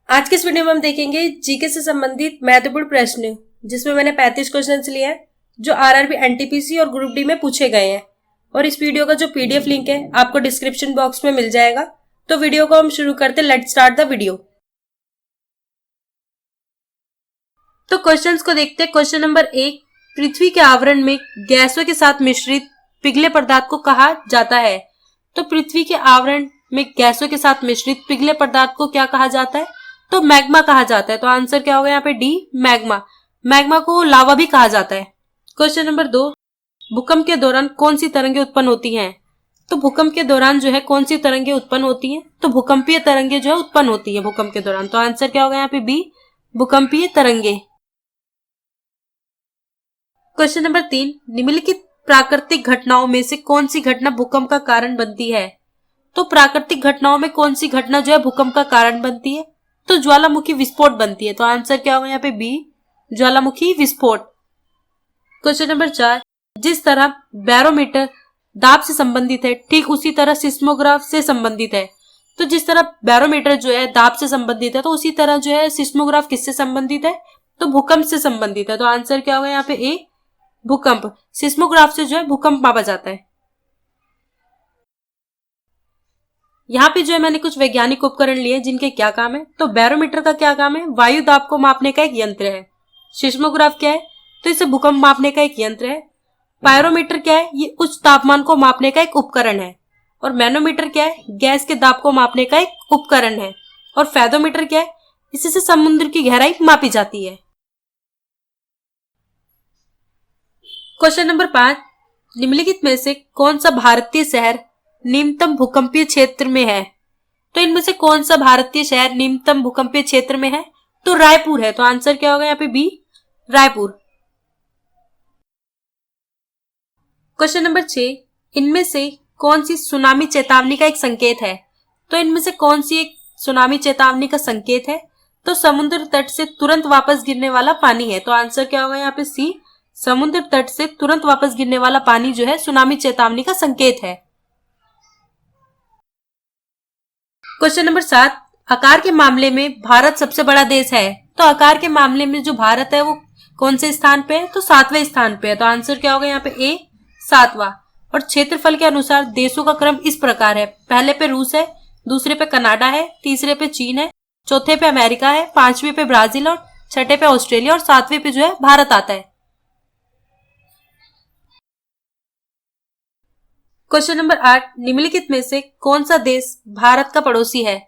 आज के इस वीडियो में हम देखेंगे जीके से संबंधित महत्वपूर्ण प्रश्न, जिसमें मैंने 35 क्वेश्चन लिए हैं जो आरआरबी, एनटीपीसी और ग्रुप डी में पूछे गए हैं। और इस वीडियो का जो पीडीएफ लिंक है आपको डिस्क्रिप्शन बॉक्स में मिल जाएगा। तो वीडियो को हम शुरू करते, लेट्स स्टार्ट द वीडियो। तो क्वेश्चंस को देखते हैं। क्वेश्चन नंबर 1, पृथ्वी के आवरण में गैसों के साथ मिश्रित पिघले पदार्थ को कहा जाता है। तो पृथ्वी के आवरण में गैसों के साथ मिश्रित पिघले पदार्थ को क्या कहा जाता है? तो मैग्मा कहा जाता है। तो आंसर क्या होगा यहाँ पे? D, magma. मैग्मा को लावा भी कहा जाता है। क्वेश्चन नंबर 2, भूकंप के दौरान कौन सी तरंगे उत्पन्न होती हैं? तो भूकंप के दौरान जो है कौन सी तरंगे उत्पन्न होती हैं? तो भूकंपीय तरंगे जो है उत्पन्न होती है भूकंप के दौरान। तो आंसर क्या होगा यहाँ पे? बी, भूकंपीय तरंगे। क्वेश्चन नंबर 3, निम्नलिखित प्राकृतिक घटनाओं में से कौन सी घटना भूकंप का कारण बनती है? तो प्राकृतिक घटनाओं में कौन सी घटना जो है भूकंप का कारण बनती है? तो ज्वालामुखी विस्फोट बनती है। तो आंसर क्या होगा यहाँ पे? बी, ज्वालामुखी विस्फोट। क्वेश्चन नंबर 4, जिस तरह बैरोमीटर दाब से संबंधित है ठीक उसी तरह सिस्मोग्राफ से संबंधित है। तो जिस तरह बैरोमीटर जो है दाब से संबंधित है तो उसी तरह जो है सिस्मोग्राफ किससे संबंधित है? तो भूकंप से संबंधित है। तो आंसर क्या होगा यहाँ पे? ए, भूकंप। सिस्मोग्राफ से जो है भूकंप मापा जाता है। यहाँ पे जो है मैंने कुछ वैज्ञानिक उपकरण लिए जिनके क्या काम है। तो बैरोमीटर का क्या काम है? वायु दाब को मापने का एक यंत्र है। सिस्मोग्राफ क्या है? तो इसे भूकंप मापने का एक यंत्र है। पायरोमीटर क्या है? ये उच्च तापमान को मापने का एक उपकरण है। और मैनोमीटर क्या है? गैस के दाब को मापने का एक उपकरण है। और फेदोमीटर क्या है? इससे समुद्र की गहराई मापी जाती है। क्वेश्चन नंबर 5, निम्नलिखित में से कौन सा भारतीय शहर निम्नतम भूकंपीय क्षेत्र में है? तो इनमें से कौन सा भारतीय शहर निम्नतम भूकंपीय क्षेत्र में है? तो रायपुर है। तो आंसर क्या होगा यहाँ पे? बी, रायपुर। क्वेश्चन नंबर 6, इनमें से कौन सी सुनामी चेतावनी का एक संकेत है? तो इनमें से कौन सी एक सुनामी चेतावनी का संकेत है? तो समुद्र तट से तुरंत वापस गिरने वाला पानी है। तो आंसर क्या होगा यहाँ पे? सी, समुद्र तट से तुरंत वापस गिरने वाला पानी जो है सुनामी चेतावनी का संकेत है। क्वेश्चन नंबर 7, आकार के मामले में भारत सबसे बड़ा देश है। तो आकार के मामले में जो भारत है वो कौन से स्थान पे है? तो 7वें स्थान पे है। तो आंसर क्या होगा यहाँ पे? ए, 7वां। और क्षेत्रफल के अनुसार देशों का क्रम इस प्रकार है। पहले पे रूस है, दूसरे पे कनाडा है, तीसरे पे चीन है, चौथे पे अमेरिका है, 5वें पे ब्राजील और छठे पे ऑस्ट्रेलिया और 7वें पे जो है भारत आता है। क्वेश्चन नंबर 8, निम्नलिखित में से कौन सा देश भारत का पड़ोसी है?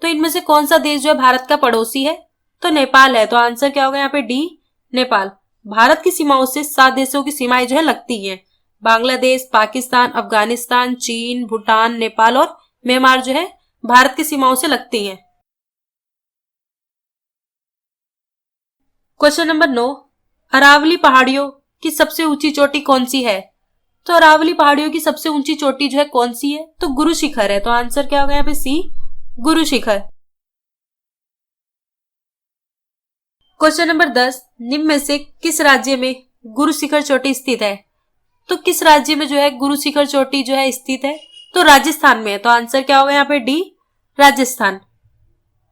तो इनमें से कौन सा देश जो है भारत का पड़ोसी है? तो नेपाल है। तो आंसर क्या होगा यहाँ पे? डी, नेपाल। भारत की सीमाओं से 7 देशों की सीमाएं जो है लगती हैं। बांग्लादेश, पाकिस्तान, अफगानिस्तान, चीन, भूटान, नेपाल और म्यांमार जो है भारत की सीमाओं से लगती हैं। क्वेश्चन नंबर 9, अरावली पहाड़ियों की सबसे ऊंची चोटी कौन सी है? तो अरावली पहाड़ियों की सबसे ऊंची चोटी जो है कौन सी है? तो गुरु शिखर है। तो आंसर क्या होगा यहाँ पे? सी, गुरु शिखर। क्वेश्चन नंबर 10, निम्न में से किस राज्य में गुरु शिखर चोटी स्थित है? तो किस राज्य में जो है गुरु शिखर चोटी जो है स्थित है? तो राजस्थान में है। तो आंसर क्या होगा यहाँ पे? D, Rajasthan.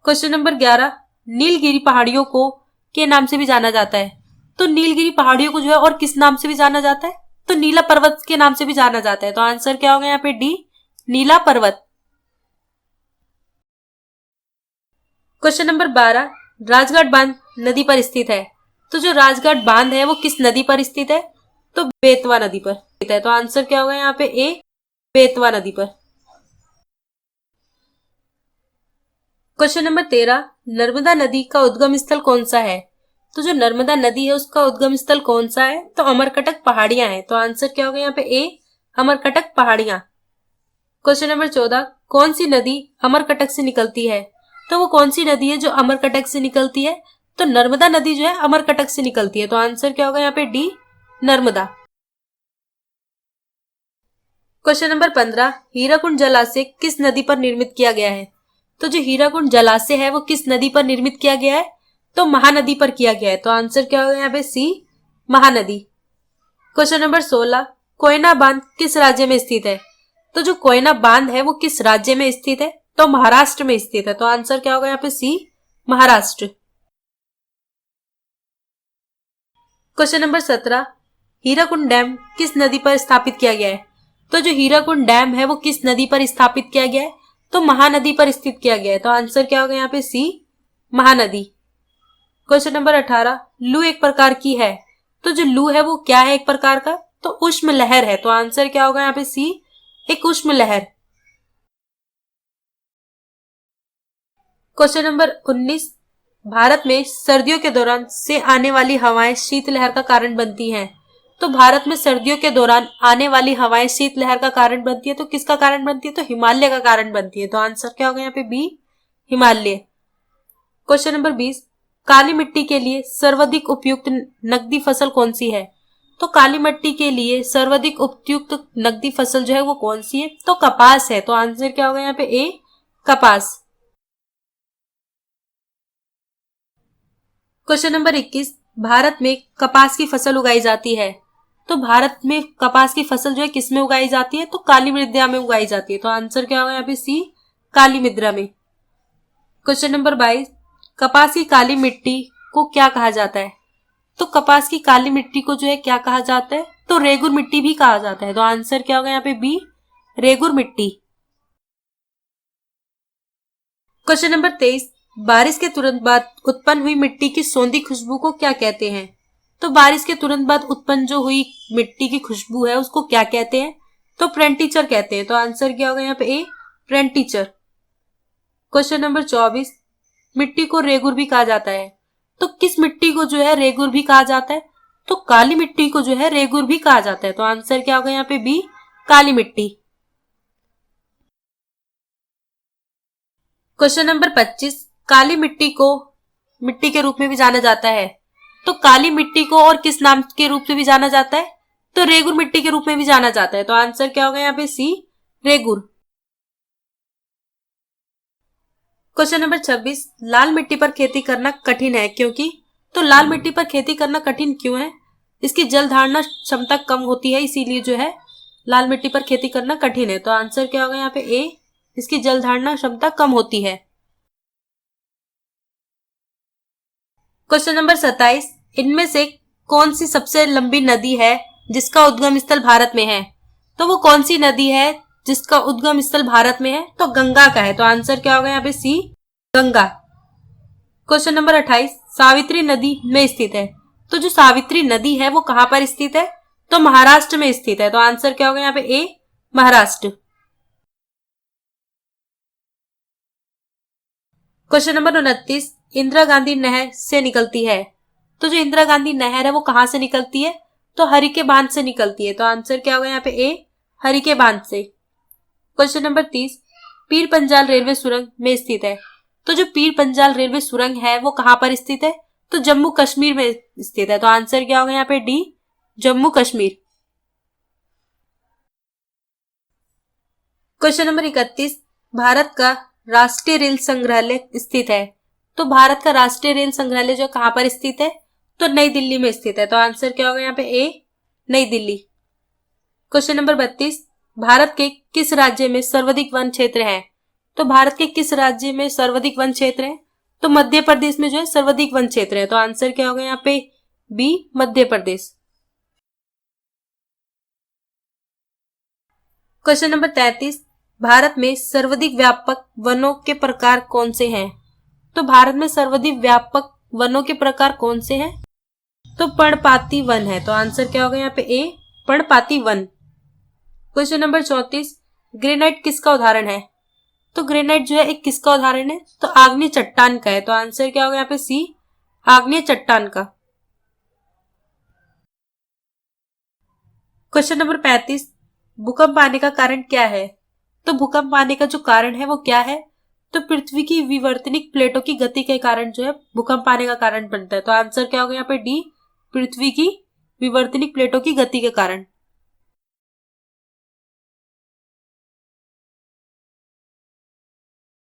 Question number 11, Nilgiri पहाड़ियों को के नाम से भी जाना जाता है। तो नीलगिरी पहाड़ियों को जो है और किस नाम से भी जाना जाता है? तो नीला पर्वत के नाम से भी जाना जाता है। तो आंसर क्या होगा यहाँ पे? डी, नीला पर्वत। क्वेश्चन नंबर 12, राजघाट बांध नदी पर स्थित है। तो जो राजघाट बांध है वो किस नदी पर स्थित है? तो बेतवा नदी पर स्थित है। तो आंसर क्या होगा यहाँ पे? ए, बेतवा नदी पर। क्वेश्चन नंबर 13, नर्मदा नदी का उद्गम स्थल कौन सा है? तो जो नर्मदा नदी है उसका उद्गम स्थल कौन सा है? तो अमरकटक पहाड़ियां हैं। तो आंसर क्या होगा यहाँ पे? ए, अमरकटक पहाड़ियां। क्वेश्चन नंबर 14, कौन सी नदी अमरकटक से निकलती है? तो वो कौन सी नदी है जो अमरकटक से निकलती है? तो नर्मदा नदी जो है अमरकटक से निकलती है। तो आंसर क्या होगा यहाँ पे? D, Narmada. Question number 15, Hirakud जलाशय किस नदी पर निर्मित किया गया है? तो जो हीराकुंड जलाशय है वो किस नदी पर निर्मित किया गया है? तो महानदी पर किया गया है। तो आंसर क्या होगा यहाँ पे? सी, महानदी। क्वेश्चन नंबर 16, कोयना बांध किस राज्य में स्थित है? तो जो कोयना बांध है वो किस राज्य में स्थित है? तो महाराष्ट्र में स्थित है। तो आंसर क्या होगा यहाँ पे? C, Maharashtra. Question number 17, Hirakud dam किस नदी पर स्थापित किया गया है? तो जो हीराकुंड डैम है वो किस नदी पर स्थापित किया गया है? तो महानदी पर स्थित किया गया है। तो आंसर क्या होगा यहाँ पे? सी, महानदी। क्वेश्चन नंबर 18, लू एक प्रकार की है। तो जो लू है वो क्या है एक प्रकार का? तो उष्म लहर है। तो आंसर क्या होगा यहाँ पे? सी, एक उष्म लहर। क्वेश्चन नंबर 19, भारत में सर्दियों के दौरान से आने वाली हवाएं शीतलहर का कारण बनती हैं। तो भारत में सर्दियों के दौरान आने वाली हवाएं शीतलहर का कारण बनती है। तो किसका कारण बनती है? तो हिमालय का कारण बनती है। तो आंसर क्या होगा यहाँ पे? बी, हिमालय। क्वेश्चन नंबर 20, काली मिट्टी के लिए सर्वाधिक उपयुक्त नकदी फसल कौन सी है? तो काली मिट्टी के लिए सर्वाधिक उपयुक्त नकदी फसल जो है वो कौन सी है? तो कपास है। तो आंसर क्या होगा यहाँ पे? ए, कपास। क्वेश्चन नंबर 21, भारत में कपास की फसल उगाई जाती है। तो भारत में कपास की फसल जो है किस में उगाई जाती है? तो काली मृदा में उगाई जाती है। तो आंसर क्या होगा यहाँ पे? सी, काली मृदा में। क्वेश्चन नंबर 22, कपास की काली मिट्टी को क्या कहा जाता है? तो कपास की काली मिट्टी को जो है क्या कहा जाता है? तो रेगुर मिट्टी भी कहा जाता है। तो आंसर क्या होगा यहाँ पे? बी, रेगुर मिट्टी। क्वेश्चन नंबर 23, बारिश के तुरंत बाद उत्पन्न हुई मिट्टी की सौंधी खुशबू को क्या कहते हैं? तो बारिश के तुरंत बाद उत्पन्न जो हुई मिट्टी की खुशबू है उसको क्या कहते हैं? तो प्रेंटिचर कहते हैं। तो आंसर क्या होगा यहाँ पे? ए, प्रेंटिचर। क्वेश्चन नंबर 24, मिट्टी को रेगुर भी कहा जाता है। तो किस मिट्टी को जो है रेगुर भी कहा जाता है? तो काली मिट्टी को जो है रेगुर भी कहा जाता है। तो आंसर क्या होगा यहाँ पे? बी, काली मिट्टी। क्वेश्चन नंबर 25, काली मिट्टी को मिट्टी के रूप में भी जाना जाता है। तो काली मिट्टी को और किस नाम के रूप से भी जाना जाता है? तो रेगुर मिट्टी के रूप में भी जाना जाता है। तो आंसर क्या होगा यहाँ पे? सी, रेगुर। क्वेश्चन नंबर 26, लाल मिट्टी पर खेती करना कठिन है क्योंकि? तो लाल मिट्टी पर खेती करना कठिन क्यों है? इसकी जल धारणा क्षमता कम होती है, इसीलिए जो है लाल मिट्टी पर खेती करना कठिन है। तो आंसर क्या होगा यहाँ पे? ए, इसकी जल धारणा क्षमता कम होती है। क्वेश्चन नंबर 27, इनमें से कौन सी सबसे लंबी नदी है जिसका उद्गम स्थल भारत में है? तो वो कौन सी नदी है जिसका उद्गम स्थल भारत में है? तो गंगा का है। तो आंसर क्या होगा यहाँ पे? सी, गंगा। क्वेश्चन नंबर 28, सावित्री नदी में स्थित है। तो जो सावित्री नदी है वो कहां पर स्थित है? तो महाराष्ट्र में स्थित है। तो आंसर क्या होगा यहाँ पे? ए, महाराष्ट्र। क्वेश्चन नंबर 29, इंदिरा गांधी नहर से निकलती है। तो जो इंदिरा गांधी नहर है वो कहां से निकलती है? तो हरिके बांध से निकलती है। तो आंसर क्या होगा यहाँ पे? ए, हरिके बांध से। Question number 30, Pir Panjal railway सुरंग में स्थित है। तो जो पीर पंजाल रेलवे सुरंग है वो कहां पर स्थित है? तो जम्मू कश्मीर में स्थित है। तो आंसर क्या होगा यहाँ पे? D, Jammu Kashmir. Question number 31, Bharat का राष्ट्रीय रेल संग्रहालय स्थित है। तो भारत का राष्ट्रीय रेल संग्रहालय जो कहां पर स्थित है? तो नई दिल्ली में स्थित है। तो आंसर क्या होगा यहाँ पे? ए, नई दिल्ली। क्वेश्चन नंबर 32, भारत के किस राज्य में सर्वाधिक वन क्षेत्र है? तो भारत के किस राज्य में सर्वाधिक वन क्षेत्र है? तो मध्य प्रदेश में जो है सर्वाधिक वन क्षेत्र है। तो आंसर क्या होगा यहाँ पे? B, Madhya Pradesh. Question number 33, Bharat में सर्वाधिक व्यापक वनों के प्रकार कौन से हैं? तो भारत में सर्वाधिक व्यापक वनों के प्रकार कौन से हैं? तो पर्णपाती वन है। तो आंसर क्या होगा यहाँ पे? ए, पर्णपाती वन। क्वेश्चन नंबर 34, ग्रेनाइट किसका उदाहरण है? तो ग्रेनाइट जो है एक किसका उदाहरण है? तो आग्नेय चट्टान का है। तो आंसर क्या होगा यहाँ पे? सी, आग्नेय चट्टान का। क्वेश्चन नंबर 35, भूकंप आने का कारण क्या है? तो भूकंप आने का जो कारण है वो क्या है? तो पृथ्वी की विवर्तनिक प्लेटों की गति के कारण जो है भूकंप आने का कारण बनता है। तो आंसर क्या होगा यहाँ पे? डी, पृथ्वी की विवर्तनिक प्लेटों की गति के कारण।